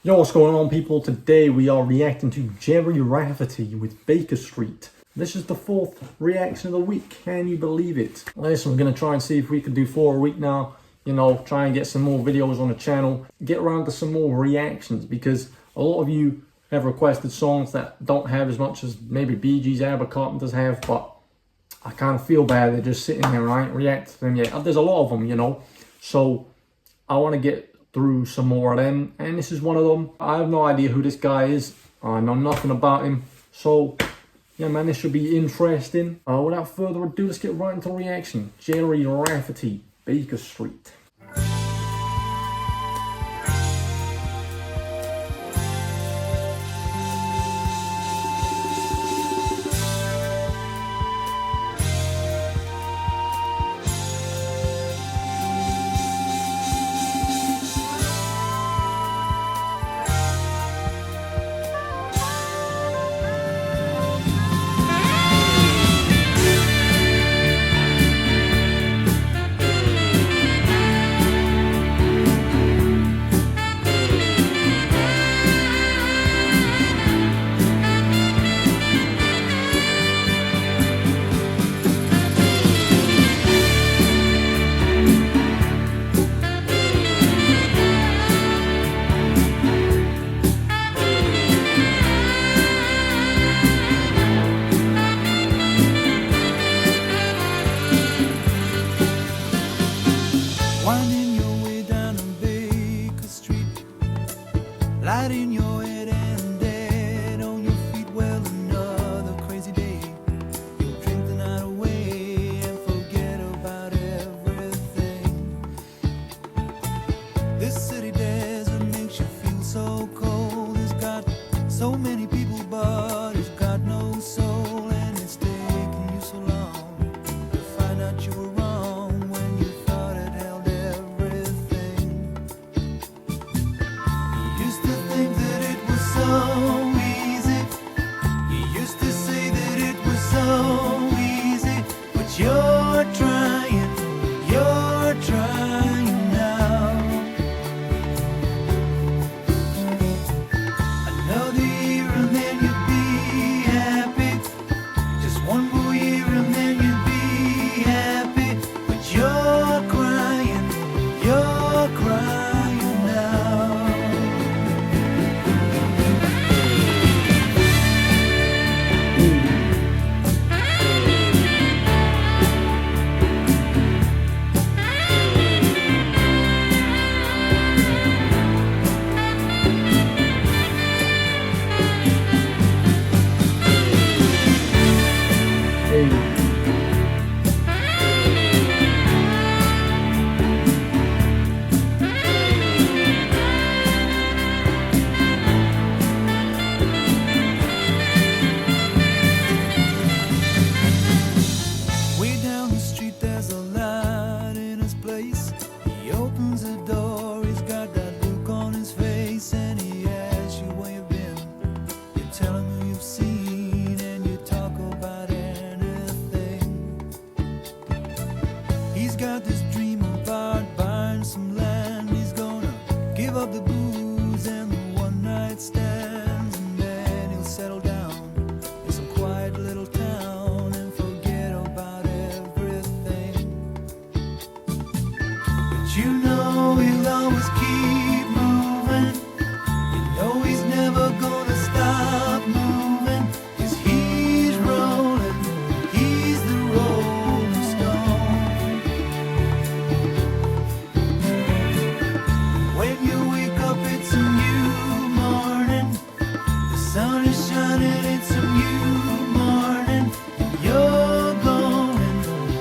Yo, what's going on, people? Today we are reacting to Gerry Rafferty with Baker Street. This is the fourth reaction of the week. Can you believe it? Listen, we're going to try and see if we can do 4 a week now. You know, try and get some more videos on the channel. Get around to some more reactions, because a lot of you have requested songs that don't have as much as maybe Bee Gees, ABBA, Carpenters have, but I kind of feel bad they're just sitting there and I ain't reacted to them yet. There's a lot of them, you know. So I want to get through some more of them, and this is one of them. I have no idea who this guy is. I know nothing about him. So yeah, man, this should be interesting. Without further ado, let's get right into reaction. Gerry Rafferty, Baker Street. Winding your way down on Baker Street, light in your head and dead on your feet. Well, another crazy day. You'll drink the night away and forget about everything. This city desert makes you feel so cold. It's got so many people, but it's got no soul. And it's taken you so long to find out you were wrong when you thought it held so easy. You used to say that it was so easy, but you're trying now. Another year and then you'd be happy. Just one more year and then you'd be happy, but you're crying now. Way down the street there's a light in his place. He opens the door, he's got that look on his face, and he asks you where you've been. You tell him who you've seen, and you talk about anything. He's got this dream about buying some land. He's gonna give up the booze and the one-night stands, and then he'll settle down in some quiet little town and forget about everything. But you know he'll always keep moving. You know he's never gonna stop moving, 'cause he's rolling, he's the rolling stone. When you wake up, it's a new morning. The sun is shining, it's a new morning. You're going home.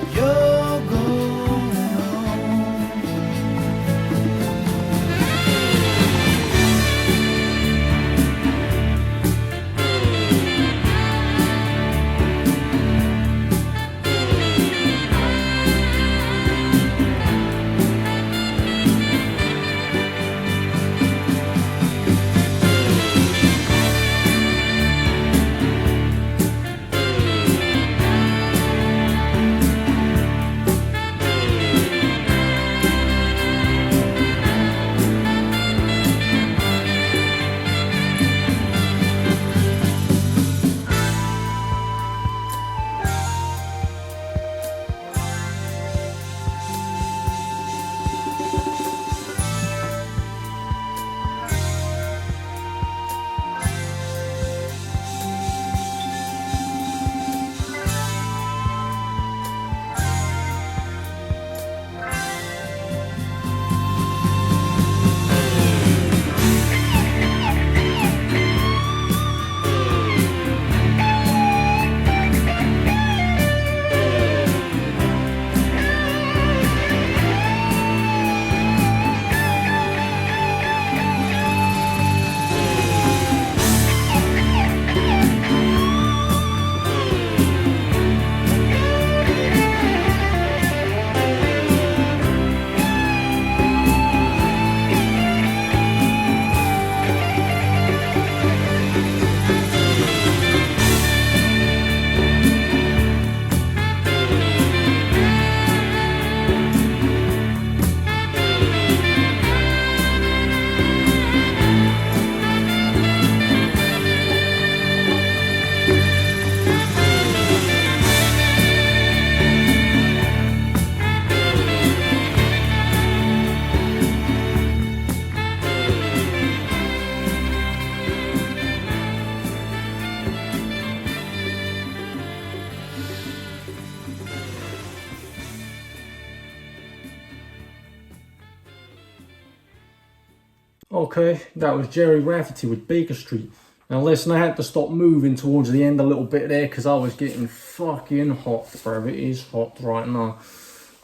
Okay, that was Gerry Rafferty with Baker Street. Now listen, I had to stop moving towards the end a little bit there because I was getting fucking hot, bro. It is hot right now.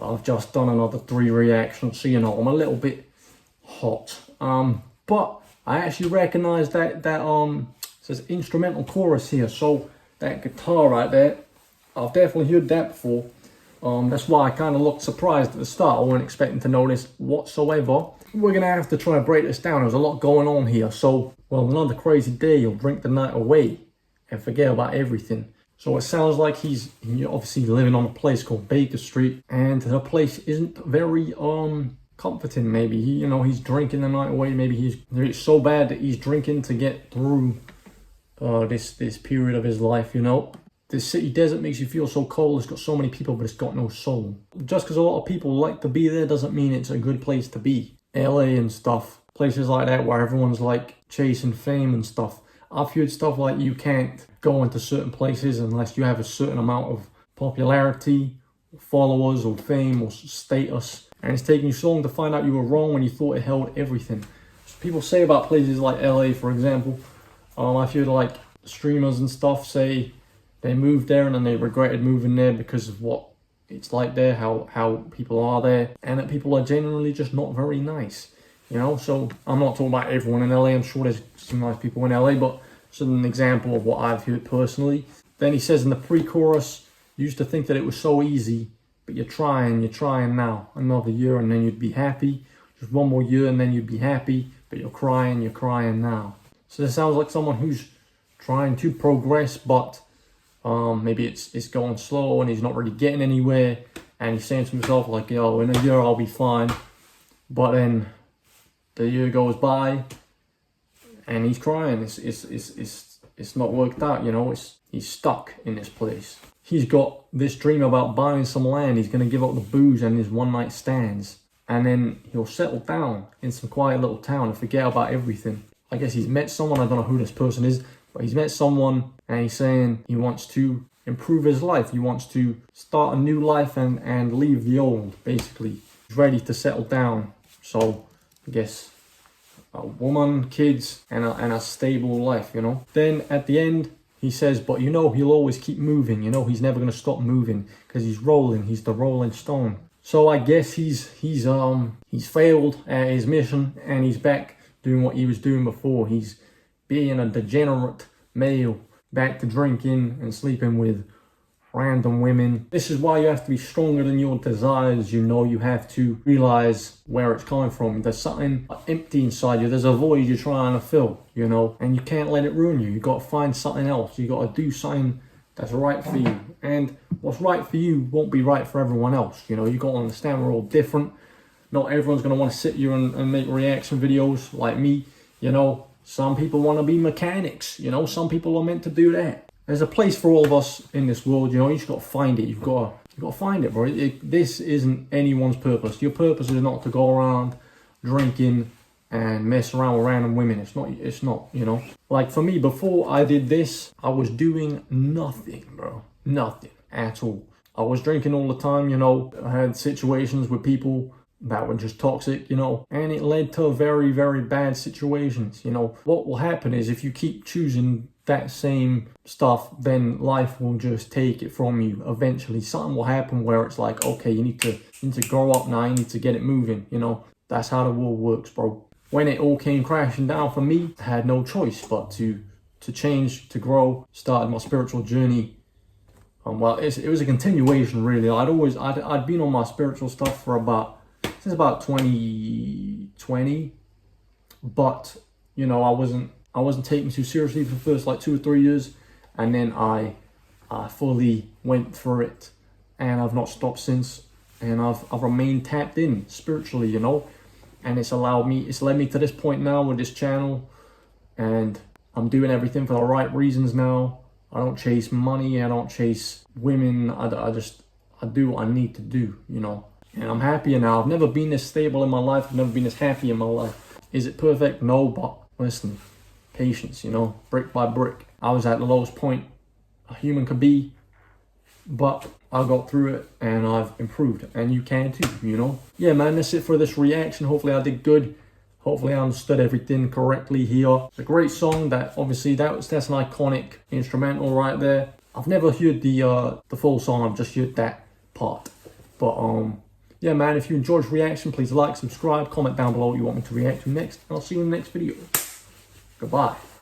I've just done another 3 reactions, so you know, I'm a little bit hot. But I actually recognize that it says instrumental chorus here, so that guitar right there, I've definitely heard that before. That's why I kind of looked surprised at the start. I wasn't expecting to notice whatsoever. We're gonna have to try and break this down. There's a lot going on here. So, well, another crazy day, you'll drink the night away and forget about everything. So it sounds like he's obviously living on a place called Baker Street, and the place isn't very comforting. Maybe he's drinking the night away. Maybe it's so bad that he's drinking to get through this period of his life. This city desert makes you feel so cold. It's got so many people, but it's got no soul. Just because a lot of people like to be there doesn't mean it's a good place to be. LA and stuff, places like that where everyone's like chasing fame and stuff. I've heard stuff like you can't go into certain places unless you have a certain amount of popularity, followers, or fame, or status. And it's taking you so long to find out you were wrong when you thought it held everything. So people say about places like LA, for example. I've heard like streamers and stuff say they moved there and then they regretted moving there because of what it's like there, how people are there, and that people are generally just not very nice. So I'm not talking about everyone in LA. I'm sure there's some nice people in LA, but it's an example of what I've heard personally. Then he says in the pre-chorus, you used to think that it was so easy, but you're trying now. Another year and then you'd be happy. Just one more year and then you'd be happy, but you're crying now. So this sounds like someone who's trying to progress, but maybe it's going slow and he's not really getting anywhere, and he's saying to himself like, yo, in a year I'll be fine. But then the year goes by and he's crying. It's not worked out. He's stuck in this place. He's got this dream about buying some land. He's going to give up the booze and his one night stands, and then he'll settle down in some quiet little town and forget about everything. I guess he's met someone. I don't know who this person is, but he's met someone and he's saying he wants to improve his life. He wants to start a new life and leave the old, basically. He's ready to settle down. So I guess a woman, kids, and a stable life, Then at the end, he says, but he'll always keep moving. He's never going to stop moving because he's rolling. He's the Rolling Stone. So I guess he's failed at his mission and he's back doing what he was doing before. He's being a degenerate male, back to drinking and sleeping with random women. This is why you have to be stronger than your desires. You have to realize where it's coming from. There's something empty inside you. There's a void you're trying to fill, and you can't let it ruin you. You got to find something else. You got to do something that's right for you. And what's right for you won't be right for everyone else. You got to understand we're all different. Not everyone's going to want to sit here and make reaction videos like me. Some people want to be mechanics. Some people are meant to do that. There's a place for all of us in this world. You just got to find it. You've got to find it, bro. This isn't anyone's purpose. Your purpose is not to go around drinking and mess around with random women. It's not. Like for me, before I did this, I was doing nothing, bro. Nothing at all. I was drinking all the time. I had situations with people that were just toxic, and it led to very, very bad situations. What will happen is if you keep choosing that same stuff, then life will just take it from you. Eventually something will happen where it's like, okay, you need to grow up now. You need to get it moving. That's how the world works, bro. When it all came crashing down for me, I had no choice but to change, to grow. Started my spiritual journey. Well, it was a continuation, really. I'd been on my spiritual stuff since about 2020, but I wasn't taken too seriously for the first like 2 or 3 years, and then I fully went through it, and I've not stopped since, and I've remained tapped in spiritually, and it's led me to this point now with this channel, and I'm doing everything for the right reasons now. I don't chase money, I don't chase women, I do what I need to do, and I'm happier now. I've never been this stable in my life, I've never been this happy in my life. Is it perfect? No, but listen, patience, brick by brick. I was at the lowest point a human could be, but I got through it and I've improved, and you can too, Yeah, man, that's it for this reaction. Hopefully I did good. Hopefully I understood everything correctly here. It's a great song. That obviously that's an iconic instrumental right there. I've never heard the full song. I've just heard that part. But yeah, man, if you enjoyed this reaction, please like, subscribe, comment down below what you want me to react to next, and I'll see you in the next video. Goodbye.